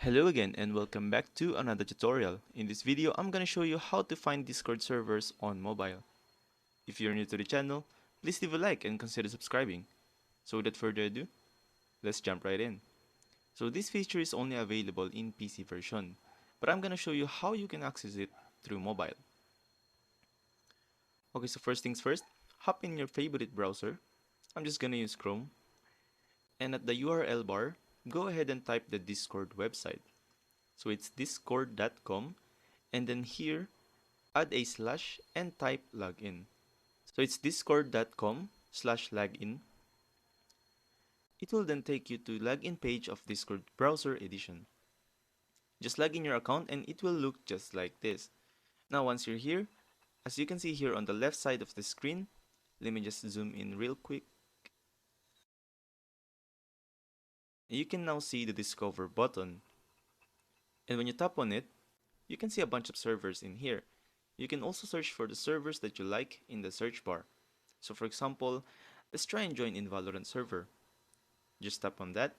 Hello again and welcome back to another tutorial. In this video, I'm gonna show you how to find Discord servers on mobile. If you're new to the channel, please leave a like and consider subscribing. So without further ado, let's jump right in. So this feature is only available in PC version, but I'm gonna show you how you can access it through mobile. Okay, so first things first, hop in your favorite browser. I'm just gonna use Chrome. And at the URL bar, go ahead and type the Discord website. So it's discord.com, and then here add a slash and type login. So it's discord.com/login. It will then take you to login page of Discord browser edition. Just log in your account and it will look just like this. Now once you're here, as you can see here on the left side of the screen, let me just zoom in real quick. You can now see the discover button. And when you tap on it, you can see a bunch of servers in here. You can also search for the servers that you like in the search bar. So for example, let's try and join in Valorant server. Just tap on that.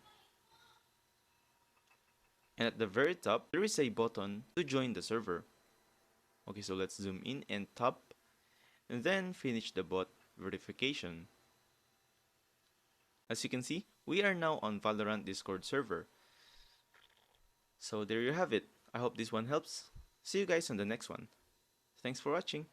And at the very top, there is a button to join the server. Okay, so let's zoom in and tap, and then finish the bot verification. As you can see, we are now on Valorant Discord server. So there you have it. I hope this one helps. See you guys on the next one. Thanks for watching.